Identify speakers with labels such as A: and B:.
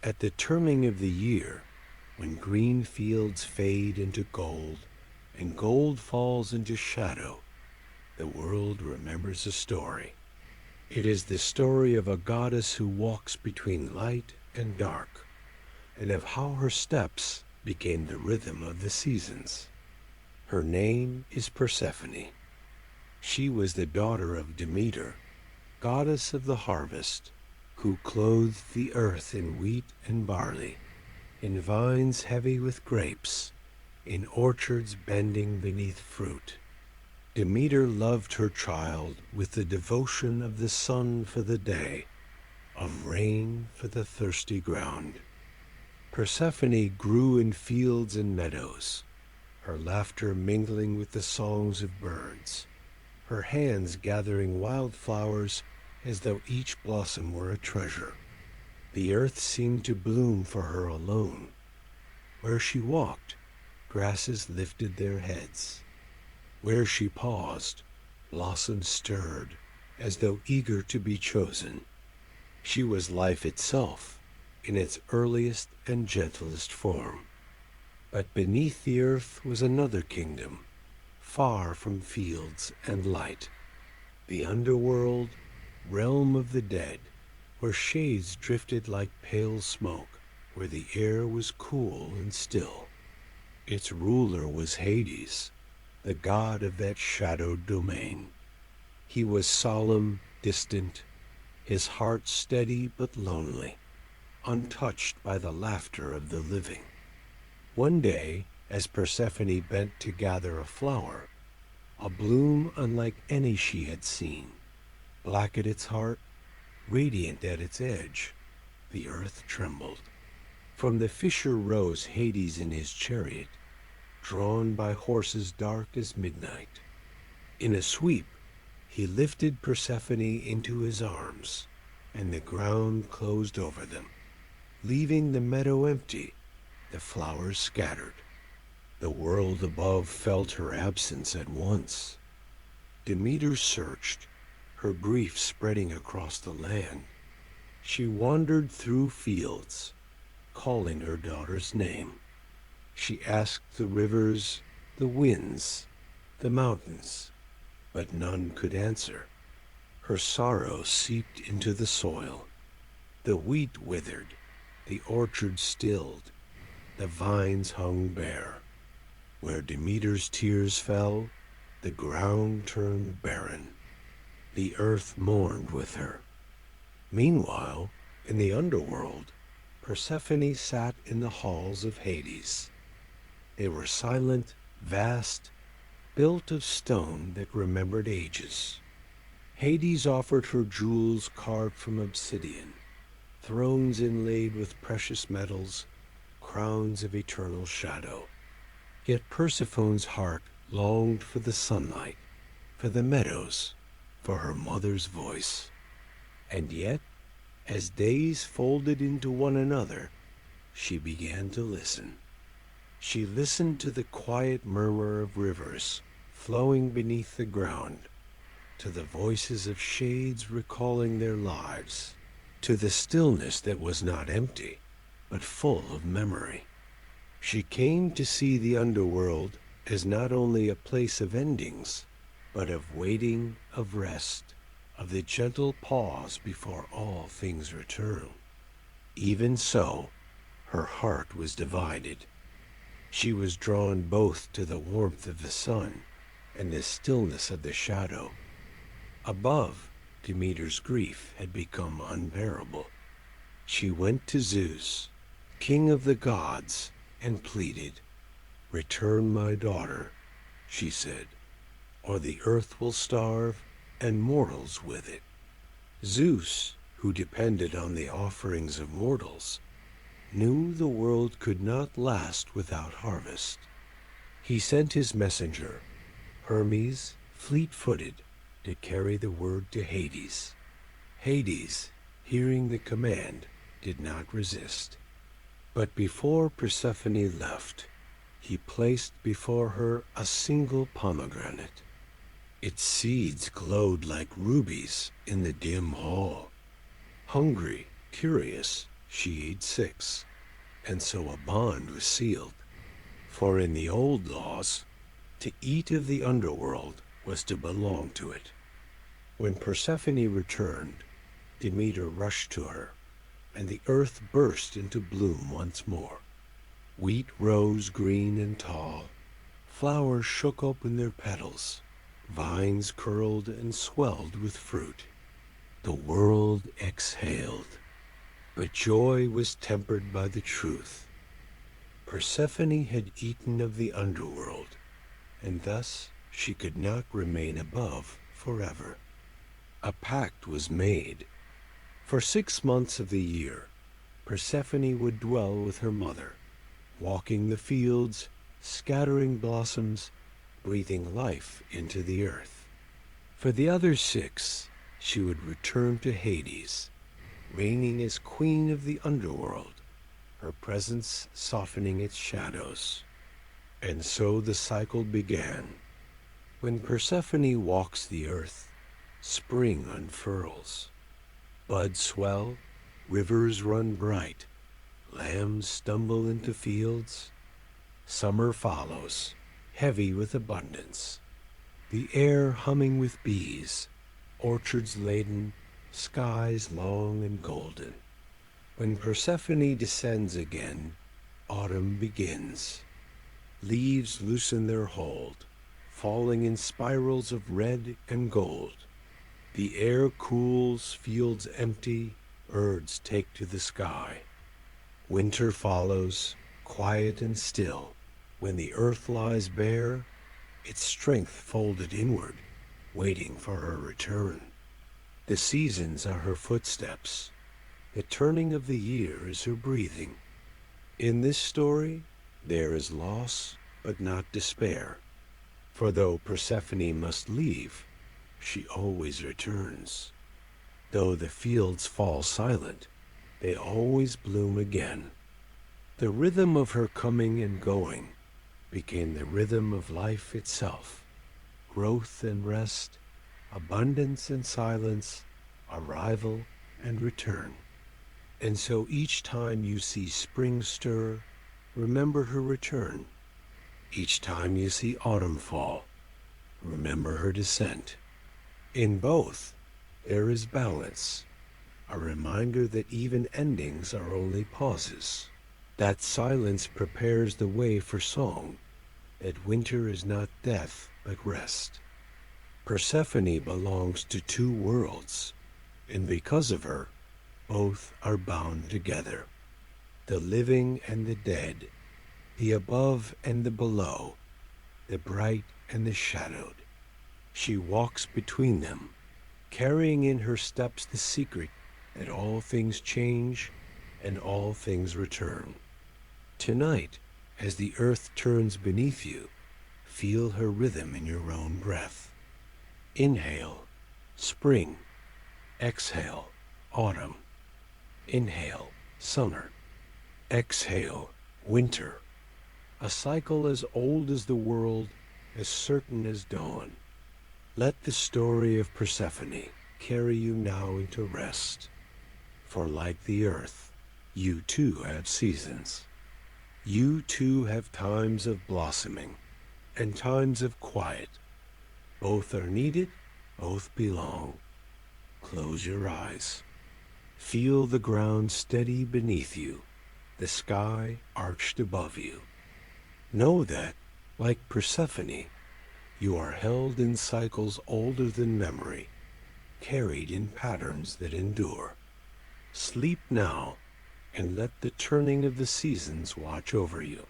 A: At the turning of the year, when green fields fade into gold and gold falls into shadow, the world remembers a story. It is the story of a goddess who walks between light and dark, and of how her steps became the rhythm of the seasons. Her name is Persephone. She was the daughter of Demeter, goddess of the harvest, who clothed the earth in wheat and barley, in vines heavy with grapes, in orchards bending beneath fruit. Demeter loved her child with the devotion of the sun for the day, of rain for the thirsty ground. Persephone grew in fields and meadows, her laughter mingling with the songs of birds, her hands gathering wildflowers as though each blossom were a treasure. The earth seemed to bloom for her alone. Where she walked, grasses lifted their heads. Where she paused, blossoms stirred, as though eager to be chosen. She was life itself, in its earliest and gentlest form. But beneath the earth was another kingdom, far from fields and light. The underworld, realm of the dead, where shades drifted like pale smoke, where the air was cool and still. Its ruler was Hades, the god of that shadowed domain. He was solemn, distant, his heart steady but lonely, untouched by the laughter of the living. One day, as Persephone bent to gather a flower, a bloom unlike any she had seen, black at its heart, radiant at its edge, the earth trembled. From the fissure rose Hades in his chariot, drawn by horses dark as midnight. In a sweep, he lifted Persephone into his arms, and the ground closed over them, leaving the meadow empty, the flowers scattered. The world above felt her absence at once. Demeter searched, her grief spreading across the land. She wandered through fields, calling her daughter's name. She asked the rivers, the winds, the mountains, but none could answer. Her sorrow seeped into the soil. The wheat withered, the orchard stilled, the vines hung bare. Where Demeter's tears fell, the ground turned barren. The earth mourned with her. Meanwhile, in the underworld, Persephone sat in the halls of Hades. They were silent, vast, built of stone that remembered ages. Hades offered her jewels carved from obsidian, thrones inlaid with precious metals, crowns of eternal shadow. Yet Persephone's heart longed for the sunlight, for the meadows, for her mother's voice. And yet, as days folded into one another, she began to listen. She listened to the quiet murmur of rivers flowing beneath the ground, to the voices of shades recalling their lives, to the stillness that was not empty, but full of memory. She came to see the underworld as not only a place of endings, but of waiting, of rest, of the gentle pause before all things return. Even so, her heart was divided. She was drawn both to the warmth of the sun and the stillness of the shadow. Above, Demeter's grief had become unbearable. She went to Zeus, king of the gods, and pleaded, "Return my daughter," she said, "or the earth will starve, and mortals with it." Zeus, who depended on the offerings of mortals, knew the world could not last without harvest. He sent his messenger, Hermes, fleet-footed, to carry the word to Hades. Hades, hearing the command, did not resist. But before Persephone left, he placed before her a single pomegranate. Its seeds glowed like rubies in the dim hall. Hungry, curious, she ate 6, and so a bond was sealed. For in the old laws, to eat of the underworld was to belong to it. When Persephone returned, Demeter rushed to her, and the earth burst into bloom once more. Wheat rose green and tall, flowers shook open their petals, vines curled and swelled with fruit. The world exhaled, but joy was tempered by the truth. Persephone had eaten of the underworld, and thus she could not remain above forever. A pact was made. For 6 months of the year, Persephone would dwell with her mother, walking the fields, scattering blossoms, breathing life into the earth. For the other 6, she would return to Hades, reigning as queen of the underworld, her presence softening its shadows. And so the cycle began. When Persephone walks the earth, spring unfurls. Buds swell, rivers run bright, lambs stumble into fields. Summer follows, heavy with abundance, the air humming with bees, orchards laden, skies long and golden. When Persephone descends again, autumn begins. Leaves loosen their hold, falling in spirals of red and gold. The air cools, fields empty, birds take to the sky. Winter follows, quiet and still. When the earth lies bare, its strength folded inward, waiting for her return. The seasons are her footsteps. The turning of the year is her breathing. In this story, there is loss, but not despair. For though Persephone must leave, she always returns. Though the fields fall silent, they always bloom again. The rhythm of her coming and going became the rhythm of life itself. Growth and rest, abundance and silence, arrival and return. And so each time you see spring stir, remember her return. Each time you see autumn fall, remember her descent. In both, there is balance, a reminder that even endings are only pauses, that silence prepares the way for song, that winter is not death but rest. Persephone belongs to 2 worlds, and because of her, both are bound together. The living and the dead, the above and the below, the bright and the shadowed. She walks between them, carrying in her steps the secret that all things change and all things return. Tonight, as the earth turns beneath you, feel her rhythm in your own breath. Inhale, spring. Exhale, autumn. Inhale, summer. Exhale, winter. A cycle as old as the world, as certain as dawn. Let the story of Persephone carry you now into rest. For like the earth, you too have seasons. You too have times of blossoming and times of quiet. Both are needed, both belong. Close your eyes. Feel the ground steady beneath you, the sky arched above you. Know that, like Persephone, you are held in cycles older than memory, carried in patterns that endure. Sleep now, and let the turning of the seasons watch over you.